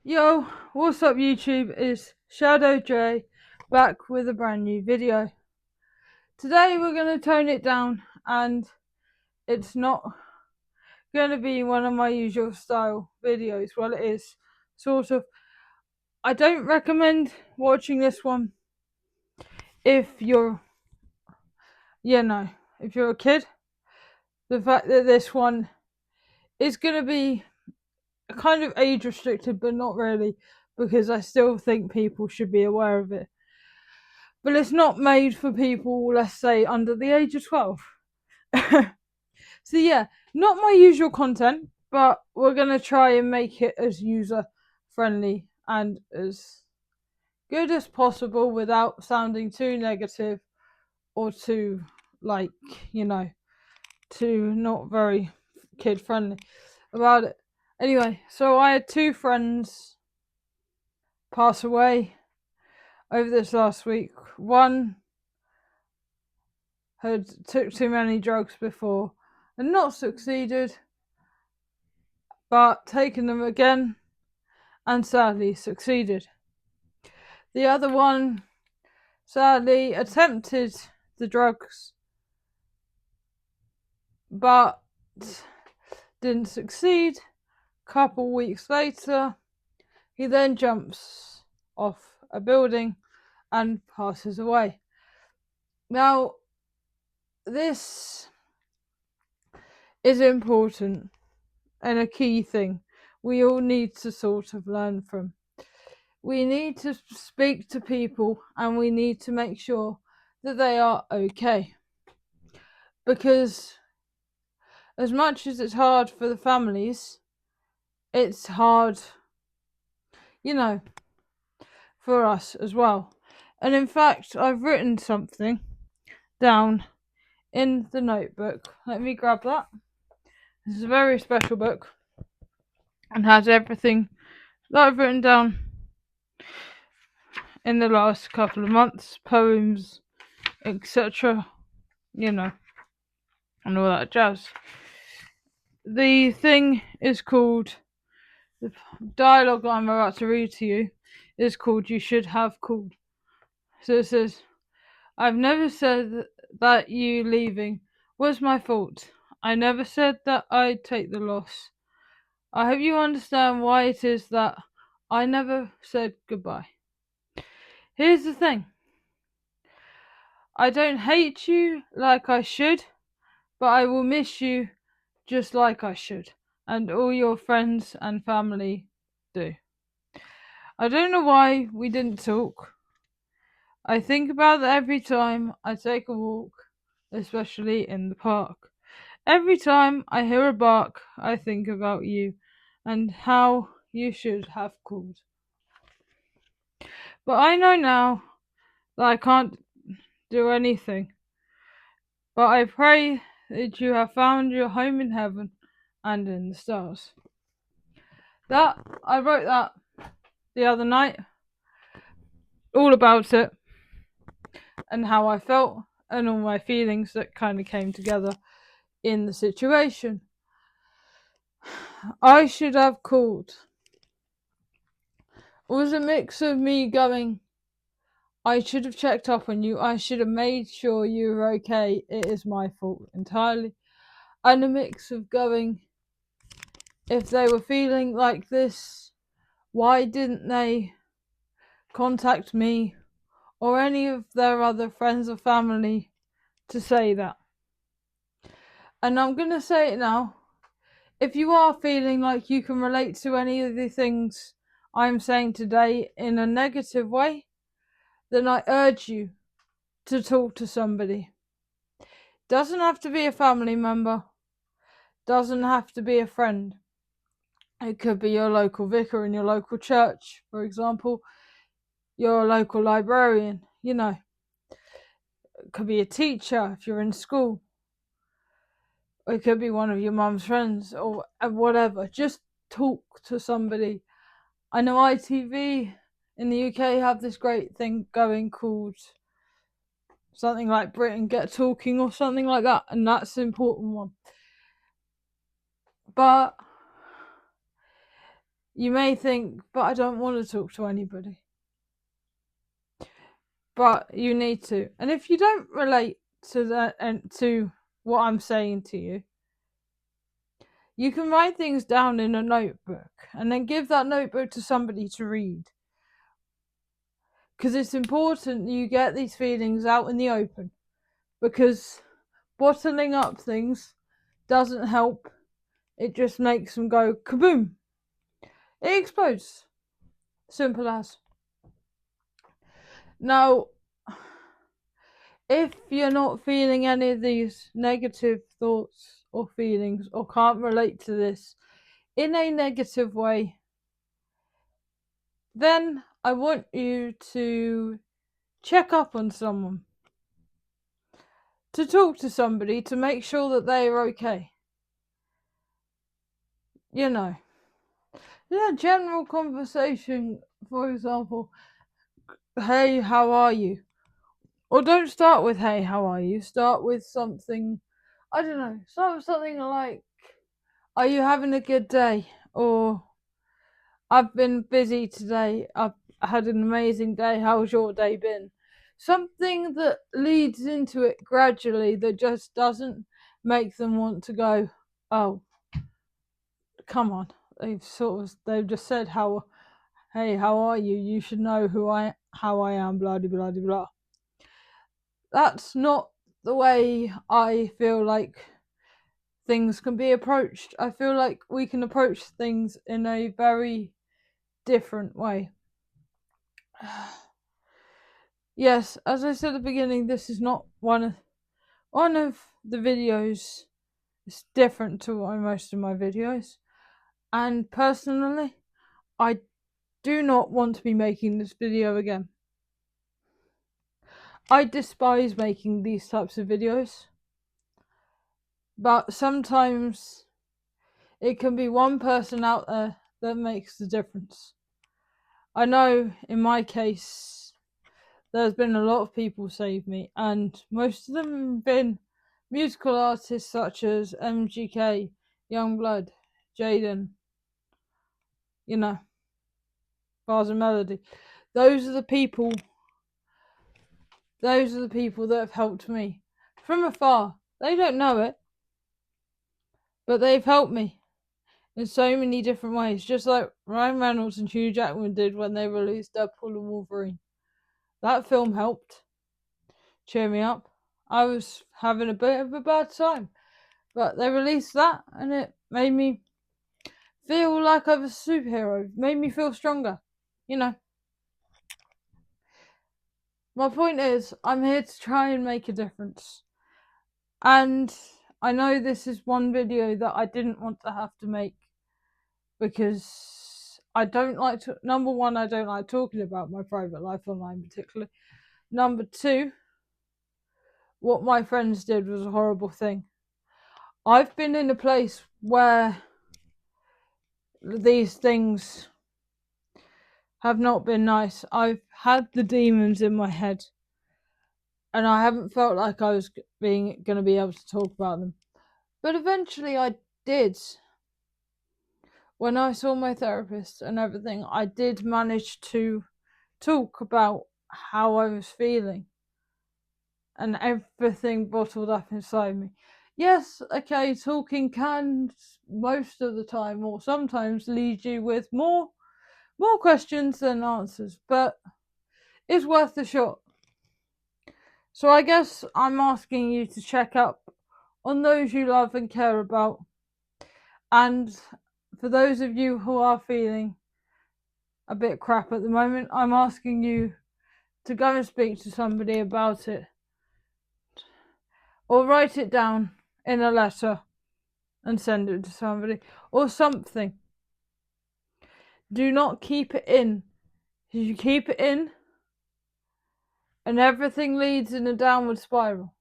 Yo, what's up YouTube? It's Shadow J back with a brand new video. Today we're going to tone it down and it's not going to be one of my usual style videos. Well, it is sort of. I don't recommend watching this one if you're, if you're a kid. The fact that this one is going to be kind of age restricted, but not really, because I still think people should be aware of it. But it's not made for people, let's say, under the age of 12. So yeah, not my usual content, but we're going to try and make it as user friendly and as good as possible without sounding too negative or too, like, too not very kid friendly about it. Anyway, so I had two friends pass away over this last week. One had took too many drugs before and not succeeded, but taken them again and sadly succeeded. The other one sadly attempted the drugs but didn't succeed. Couple weeks later, he then jumps off a building and passes away. Now, this is important and a key thing we all need to sort of learn from. We need to speak to people and we need to make sure that they are okay. Because as much as it's hard for the families, it's hard, for us as well. And in fact, I've written something down in the notebook. Let me grab that. This is a very special book and has everything that I've written down in the last couple of months, poems, etc., and all that jazz. The thing is called, the dialogue I'm about to read to you is called You Should Have Called. So it says, I've never said that you leaving was my fault. I never said that I'd take the loss. I hope you understand why it is that I never said goodbye. Here's the thing. I don't hate you like I should, but I will miss you just like I should, and all your friends and family do. I don't know why we didn't talk. I think about that every time I take a walk, especially in the park. Every time I hear a bark, I think about you and how you should have called. But I know now that I can't do anything. But I pray that you have found your home in heaven and in the stars. I wrote that the other night, all about it and how I felt and all my feelings that kind of came together in the situation. I should have called. It was a mix of me going, I should have checked up on you, I should have made sure you were okay, it is my fault entirely. And a mix of going, if they were feeling like this, why didn't they contact me or any of their other friends or family to say that? And I'm going to say it now. If you are feeling like you can relate to any of the things I'm saying today in a negative way, then I urge you to talk to somebody. Doesn't have to be a family member, doesn't have to be a friend. It could be your local vicar in your local church, for example, your local librarian, It could be a teacher if you're in school. It could be one of your mum's friends or whatever. Just talk to somebody. I know ITV in the UK have this great thing going called something like Britain Get Talking or something like that, and that's an important one. But You may think, but I don't want to talk to anybody. But you need to. And if you don't relate to that and to what I'm saying to you, you can write things down in a notebook and then give that notebook to somebody to read. Because it's important you get these feelings out in the open. Because bottling up things doesn't help. It just makes them go kaboom. It explodes. Simple as. Now, if you're not feeling any of these negative thoughts or feelings or can't relate to this in a negative way, then I want you to check up on someone, to talk to somebody to make sure that they are okay. You know, yeah, general conversation, for example, hey, how are you? Or don't start with hey, how are you? Start with something, I don't know, start with something like, are you having a good day? Or, I've been busy today, I've had an amazing day, how's your day been? Something that leads into it gradually, that just doesn't make them want to go, oh, come on. They've just said hey, how are you? You should know how I am, blah blah blah blah. That's not the way I feel like things can be approached. I feel like we can approach things in a very different way. Yes, as I said at the beginning, this is not one of the videos. It's different to most of my videos. And personally, I do not want to be making this video again. I despise making these types of videos. But sometimes it can be one person out there that makes the difference. I know in my case, there's been a lot of people save me, and most of them have been musical artists such as MGK, Youngblood, Jaden, you know, Bars and Melody. Those are the people that have helped me from afar. They don't know it, but they've helped me in so many different ways, just like Ryan Reynolds and Hugh Jackman did when they released Deadpool and Wolverine. That film helped cheer me up. I was having a bit of a bad time, but they released that and it made me feel like I was a superhero. It made me feel stronger. You know. My point is, I'm here to try and make a difference. And I know this is one video that I didn't want to have to make because I don't like to. Number one, I don't like talking about my private life online, particularly. Number two, what my friends did was a horrible thing. I've been in a place where these things have not been nice. I've had the demons in my head, and I haven't felt like I was going to be able to talk about them. But eventually I did. When I saw my therapist and everything, I did manage to talk about how I was feeling and everything bottled up inside me. Yes, okay, talking can most of the time or sometimes lead you with more questions than answers, but it's worth the shot. So I guess I'm asking you to check up on those you love and care about. And for those of you who are feeling a bit crap at the moment, I'm asking you to go and speak to somebody about it. Or write it down in a letter and send it to somebody. Or something. Do not keep it in. If you keep it in, and everything leads in a downward spiral.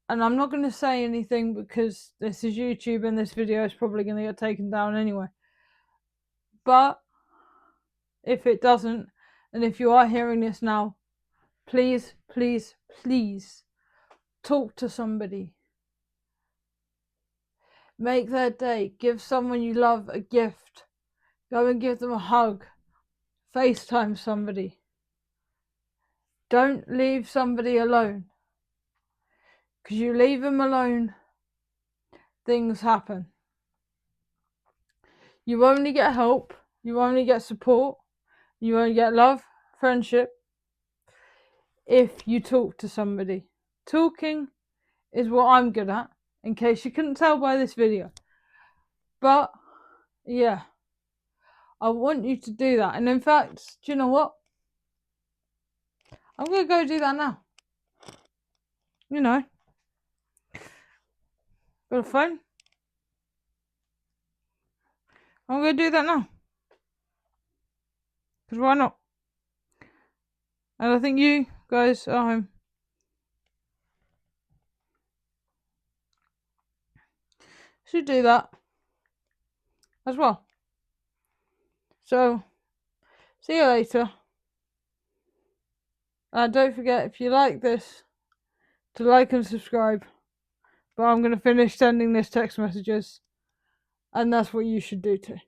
And I'm not going to say anything because this is YouTube and this video is probably going to get taken down anyway. But if it doesn't, and if you are hearing this now, please, please, please talk to somebody. Make their day. Give someone you love a gift. Go and give them a hug. FaceTime somebody. Don't leave somebody alone. Because you leave them alone, things happen. You only get help, you only get support, you only get love, friendship, if you talk to somebody. Talking is what I'm good at, in case you couldn't tell by this video. But, yeah, I want you to do that. And in fact, do you know what? I'm going to go do that now. You know. Got a phone? I'm going to do that now. Because why not? And I think you guys at home should do that as well. So, see you later. Don't forget, if you like this, to like and subscribe. But I'm going to finish sending this text messages. And that's what you should do too.